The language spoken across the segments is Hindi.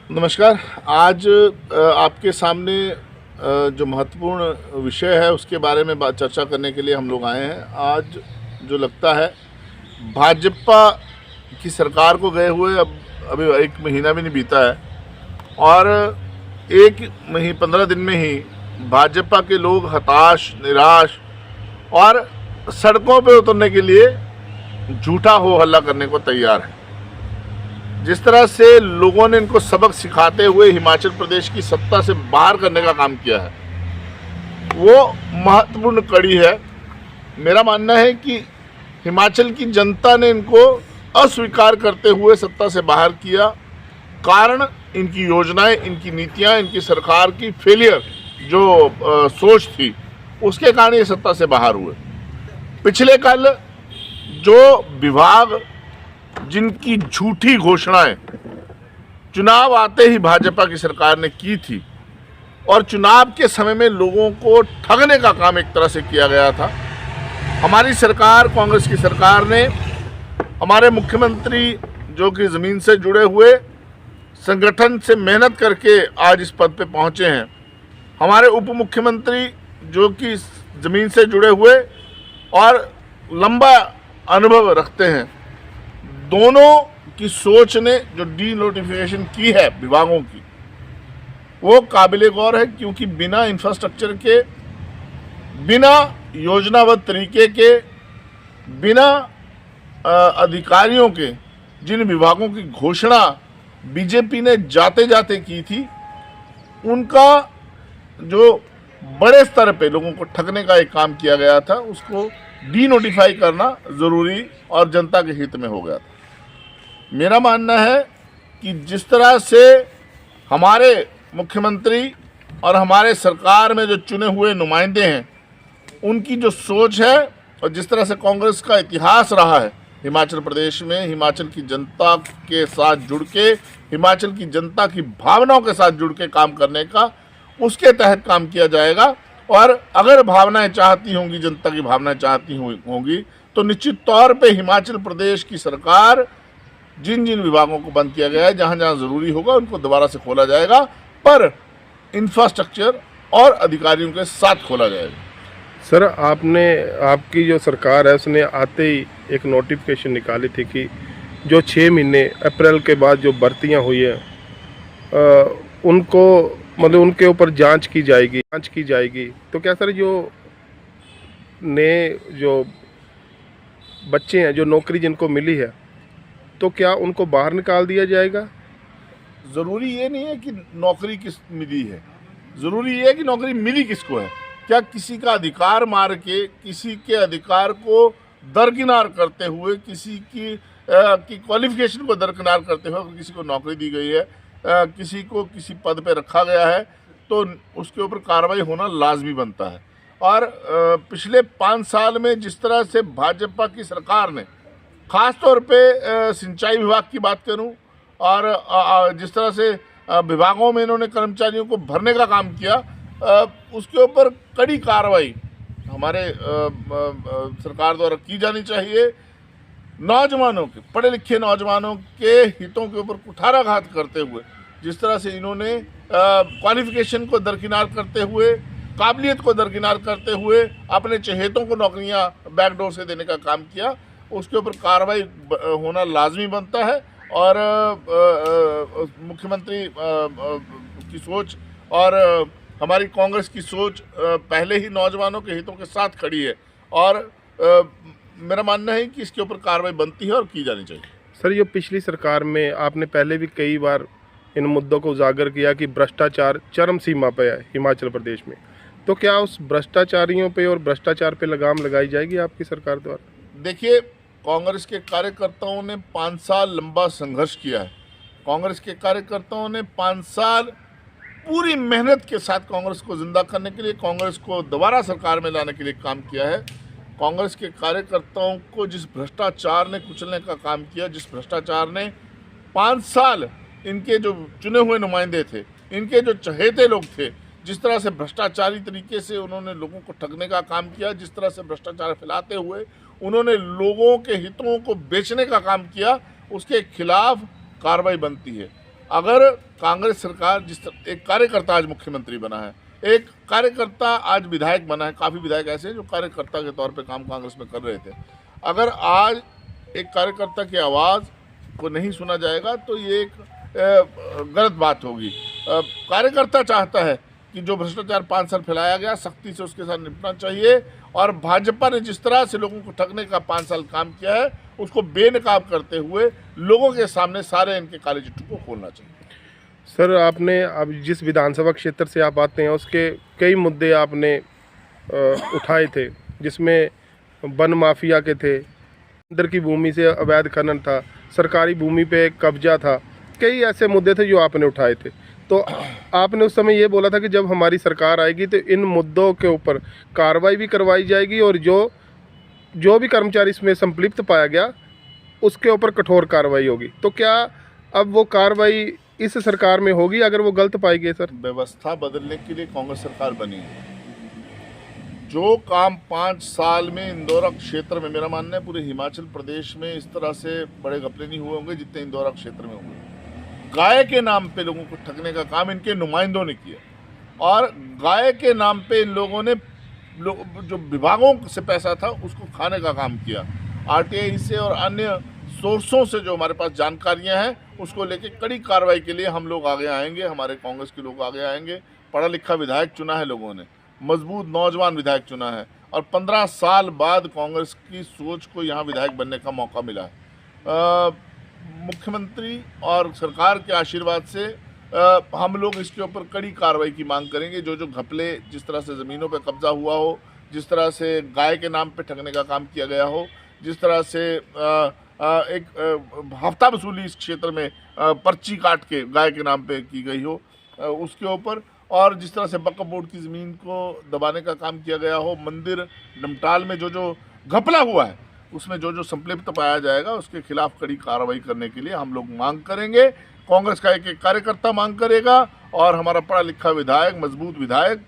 नमस्कार। आज आपके सामने जो महत्वपूर्ण विषय है उसके बारे में बात चर्चा करने के लिए हम लोग आए हैं। आज जो लगता है भाजपा की सरकार को गए हुए अब अभी 1 महीना भी नहीं बीता है और 15 दिन में ही भाजपा के लोग हताश, निराश और सड़कों पे उतरने के लिए झूठा हो हल्ला करने को तैयार है। जिस तरह से लोगों ने इनको सबक सिखाते हुए हिमाचल प्रदेश की सत्ता से बाहर करने का काम किया है, वो महत्वपूर्ण कड़ी है। मेरा मानना है कि हिमाचल की जनता ने इनको अस्वीकार करते हुए सत्ता से बाहर किया। कारण इनकी योजनाएं, इनकी नीतियां, इनकी सरकार की फेलियर जो सोच थी, उसके कारण ये सत्ता से बाहर हुए। पिछले कल जो विभाग जिनकी झूठी घोषणाएं चुनाव आते ही भाजपा की सरकार ने की थी और चुनाव के समय में लोगों को ठगने का काम एक तरह से किया गया था, हमारी सरकार, कांग्रेस की सरकार ने, हमारे मुख्यमंत्री जो कि ज़मीन से जुड़े हुए संगठन से मेहनत करके आज इस पद पे पहुंचे हैं, हमारे उप मुख्यमंत्री जो कि ज़मीन से जुड़े हुए और लंबा अनुभव रखते हैं, दोनों की सोच ने जो डी नोटिफिकेशन की है विभागों की, वो काबिले गौर है। क्योंकि बिना इंफ्रास्ट्रक्चर के, बिना योजनाबद्ध तरीके के, बिना अधिकारियों के जिन विभागों की घोषणा बीजेपी ने जाते जाते की थी, उनका जो बड़े स्तर पे लोगों को ठगने का एक काम किया गया था, उसको डी नोटिफाई करना ज़रूरी और जनता के हित में हो गया था। मेरा मानना है कि जिस तरह से हमारे मुख्यमंत्री और हमारे सरकार में जो चुने हुए नुमाइंदे हैं, उनकी जो सोच है और जिस तरह से कांग्रेस का इतिहास रहा है हिमाचल प्रदेश में, हिमाचल की जनता के साथ जुड़ के, हिमाचल की जनता की भावनाओं के साथ जुड़ के काम करने का, उसके तहत काम किया जाएगा। और अगर भावनाएं चाहती होंगी, जनता की भावनाएं चाहती होंगी, तो निश्चित तौर पे हिमाचल प्रदेश की सरकार जिन जिन विभागों को बंद किया गया है, जहां जहां ज़रूरी होगा उनको दोबारा से खोला जाएगा, पर इंफ्रास्ट्रक्चर और अधिकारियों के साथ खोला जाएगा। सर, आपकी जो सरकार है उसने आते ही एक नोटिफिकेशन निकाली थी कि जो 6 महीने अप्रैल के बाद जो भर्तियां हुई है उनको मतलब उनके ऊपर जांच की जाएगी। तो क्या सर, जो नए जो बच्चे हैं, जो नौकरी जिनको मिली है, तो क्या उनको बाहर निकाल दिया जाएगा? ज़रूरी ये नहीं है कि नौकरी किस मिली है, ज़रूरी ये है कि नौकरी मिली किसको है। क्या किसी का अधिकार मार के, किसी के अधिकार को दरकिनार करते हुए, किसी की क्वालिफिकेशन को दरकिनार करते हुए अगर किसी को नौकरी दी गई है, किसी को किसी पद पे रखा गया है, तो उसके ऊपर कार्रवाई होना लाजमी बनता है। और पिछले 5 साल में जिस तरह से भाजपा की सरकार ने, ख़ास तौर पे सिंचाई विभाग की बात करूं, और जिस तरह से विभागों में इन्होंने कर्मचारियों को भरने का काम किया, उसके ऊपर कड़ी कार्रवाई हमारे सरकार द्वारा की जानी चाहिए। नौजवानों के, पढ़े लिखे नौजवानों के हितों के ऊपर कुठाराघात करते हुए, जिस तरह से इन्होंने क्वालिफिकेशन को दरकिनार करते हुए, काबिलियत को दरकिनार करते हुए अपने चहेतों को नौकरियां बैकडोर से देने का काम किया, उसके ऊपर कार्रवाई होना लाजमी बनता है। और मुख्यमंत्री की सोच और हमारी कांग्रेस की सोच पहले ही नौजवानों के हितों के साथ खड़ी है, और मेरा मानना है कि इसके ऊपर कार्रवाई बनती है और की जानी चाहिए। सर, जो पिछली सरकार में आपने पहले भी कई बार इन मुद्दों को उजागर किया कि भ्रष्टाचार चरम सीमा पे है हिमाचल प्रदेश में, तो क्या उस भ्रष्टाचारियों पे और भ्रष्टाचार पे लगाम लगाई जाएगी आपकी सरकार द्वारा? देखिए, कांग्रेस के कार्यकर्ताओं ने 5 साल लंबा संघर्ष किया है। कांग्रेस के कार्यकर्ताओं ने 5 साल पूरी मेहनत के साथ कांग्रेस को जिंदा करने के लिए, कांग्रेस को दोबारा सरकार में लाने के लिए काम किया है। कांग्रेस के कार्यकर्ताओं को जिस भ्रष्टाचार ने कुचलने का काम किया, जिस भ्रष्टाचार ने 5 साल इनके जो चुने हुए नुमाइंदे थे, इनके जो चहेते लोग थे, जिस तरह से भ्रष्टाचारी तरीके से उन्होंने लोगों को ठगने का काम किया, जिस तरह से भ्रष्टाचार फैलाते हुए उन्होंने लोगों के हितों को बेचने का काम किया, उसके खिलाफ कार्रवाई बनती है। अगर कांग्रेस सरकार एक कार्यकर्ता आज मुख्यमंत्री बना है, एक कार्यकर्ता आज विधायक बना है, काफ़ी विधायक ऐसे हैं जो कार्यकर्ता के तौर पे काम कांग्रेस में कर रहे थे, अगर आज एक कार्यकर्ता की आवाज़ को नहीं सुना जाएगा तो ये एक गलत बात होगी। कार्यकर्ता चाहता है कि जो भ्रष्टाचार 5 साल फैलाया गया सख्ती से उसके साथ निपटना चाहिए, और भाजपा ने जिस तरह से लोगों को ठगने का 5 साल काम किया है उसको बेनकाब करते हुए लोगों के सामने सारे इनके काले चिट्ठू को खोलना चाहिए। सर, आपने अब जिस विधानसभा क्षेत्र से आप आते हैं उसके कई मुद्दे आपने उठाए थे, जिसमें वन माफिया के थे, अंदर की भूमि से अवैध खनन था, सरकारी भूमि पे कब्जा था, कई ऐसे मुद्दे थे जो आपने उठाए थे। तो आपने उस समय ये बोला था कि जब हमारी सरकार आएगी तो इन मुद्दों के ऊपर कार्रवाई भी करवाई जाएगी और जो भी कर्मचारी इसमें संलिप्त पाया गया उसके ऊपर कठोर कार्रवाई होगी। तो क्या अब वो कार्रवाई इस सरकार में होगी अगर वो गलत पाई गई? सर, व्यवस्था बदलने के लिए कांग्रेस सरकार बनी है। जो काम 5 साल में इंदौरा क्षेत्र में, मेरा मानना है पूरे हिमाचल प्रदेश में इस तरह से बड़े घपले नहीं हुए होंगे जितने इंदौरा क्षेत्र में हुए। गाय के नाम पे लोगों को ठगने का काम इनके नुमाइंदों ने किया, और गाय के नाम पे इन लोगों ने जो विभागों से पैसा था उसको खाने का काम किया। आरटीआई से और अन्य सोर्सों से जो हमारे पास जानकारियां हैं उसको लेके कड़ी कार्रवाई के लिए हम लोग आगे आएंगे, हमारे कांग्रेस के लोग आगे आएंगे। पढ़ा लिखा विधायक चुना है लोगों ने, मजबूत नौजवान विधायक चुना है, और 15 साल बाद कांग्रेस की सोच को यहाँ विधायक बनने का मौका मिला है। मुख्यमंत्री और सरकार के आशीर्वाद से हम लोग इसके ऊपर कड़ी कार्रवाई की मांग करेंगे। जो घपले, जिस तरह से ज़मीनों पे कब्जा हुआ हो, जिस तरह से गाय के नाम पे ठगने का काम किया गया हो, जिस तरह से एक हफ्ता वसूली इस क्षेत्र में पर्ची काट के गाय के नाम पे की गई हो उसके ऊपर, और जिस तरह से वक्फ बोर्ड की ज़मीन को दबाने का काम किया गया हो, मंदिर नमटाल में जो घपला हुआ है उसमें जो संलिप्त पाया जाएगा उसके खिलाफ कड़ी कार्रवाई करने के लिए हम लोग मांग करेंगे। कांग्रेस का एक कार्यकर्ता मांग करेगा और हमारा पढ़ा लिखा विधायक, मजबूत विधायक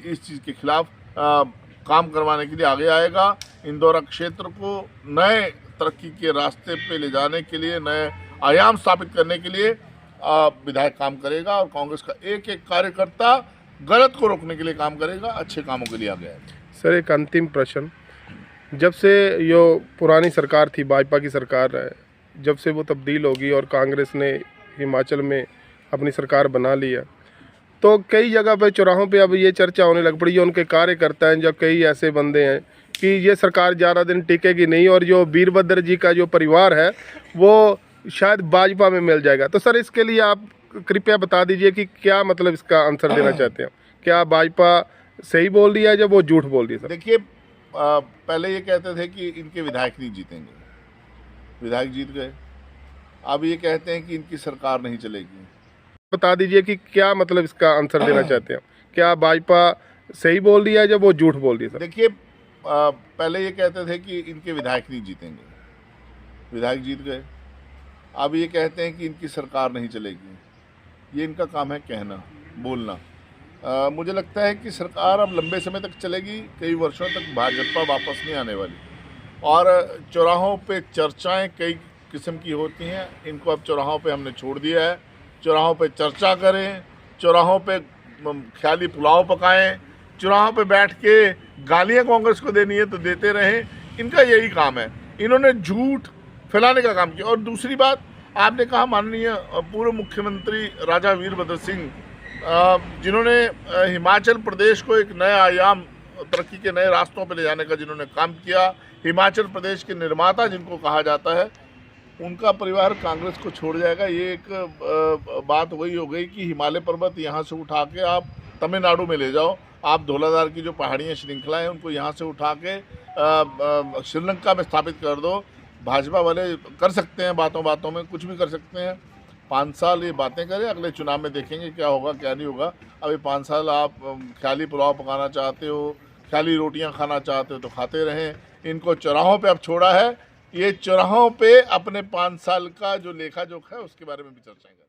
इस चीज़ के खिलाफ काम करवाने के लिए आगे आएगा। इंदौरा क्षेत्र को नए तरक्की के रास्ते पे ले जाने के लिए, नए आयाम स्थापित करने के लिए विधायक काम करेगा, और कांग्रेस का एक एक कार्यकर्ता गलत को रोकने के लिए काम करेगा, अच्छे कामों के लिए आगे आएगा। सर, एक अंतिम प्रश्न, जब से यो पुरानी सरकार थी, भाजपा की सरकार है, जब से वो तब्दील होगी और कांग्रेस ने हिमाचल में अपनी सरकार बना ली है, तो कई जगह पे चौराहों पे अब ये चर्चा होने लग पड़ी है, उनके कार्यकर्ता हैं, जब कई ऐसे बंदे हैं कि ये सरकार ज़्यादा दिन टिकेगी नहीं और जो वीरभद्र जी का जो परिवार है वो शायद भाजपा में मिल जाएगा। तो सर, इसके लिए आप कृपया बता दीजिए कि क्या मतलब इसका आंसर देना चाहते हैं? क्या भाजपा सही बोल रही है जब वो झूठ बोल रही है? सर, देखिए, पहले ये कहते थे कि इनके विधायक नहीं जीतेंगे, विधायक जीत गए। अब ये कहते हैं कि इनकी सरकार नहीं चलेगी। बता दीजिए कि क्या मतलब इसका आंसर देना चाहते हैं? क्या भाजपा सही बोल रही है जब वो झूठ बोल रही है? सर, देखिए, पहले ये कहते थे कि इनके विधायक नहीं जीतेंगे, विधायक जीत गए। अब ये कहते हैं कि इनकी सरकार नहीं चलेगी। ये इनका काम है कहना, बोलना। मुझे लगता है कि सरकार अब लंबे समय तक चलेगी, कई वर्षों तक भाजपा वापस नहीं आने वाली। और चौराहों पे चर्चाएं कई किस्म की होती हैं, इनको अब चौराहों पे हमने छोड़ दिया है। चौराहों पे चर्चा करें, चौराहों पे ख्याली पुलाव पकाएं, चौराहों पे बैठ के गालियां कांग्रेस को देनी है तो देते रहें, इनका यही काम है। इन्होंने झूठ फैलाने का काम किया। और दूसरी बात, आपने कहा माननीय पूर्व मुख्यमंत्री राजा वीरभद्र सिंह, जिन्होंने हिमाचल प्रदेश को एक नया आयाम, तरक्की के नए रास्तों पर ले जाने का जिन्होंने काम किया, हिमाचल प्रदेश के निर्माता जिनको कहा जाता है, उनका परिवार कांग्रेस को छोड़ जाएगा। ये एक बात वही हो गई कि हिमालय पर्वत यहाँ से उठा के आप तमिलनाडु में ले जाओ, आप धौलाधार की जो पहाड़ियाँ श्रृंखला हैं उनको यहाँ से उठा के श्रीलंका में स्थापित कर दो। भाजपा वाले कर सकते हैं, बातों बातों में कुछ भी कर सकते हैं। 5 साल ये बातें करें, अगले चुनाव में देखेंगे क्या होगा क्या नहीं होगा। अभी 5 साल आप ख्याली पुलाव पकाना चाहते हो, ख्याली रोटियां खाना चाहते हो तो खाते रहें। इनको चौराहों पे अब छोड़ा है, ये चौराहों पे अपने 5 साल का जो लेखा जोखा है उसके बारे में भी चर्चा करें।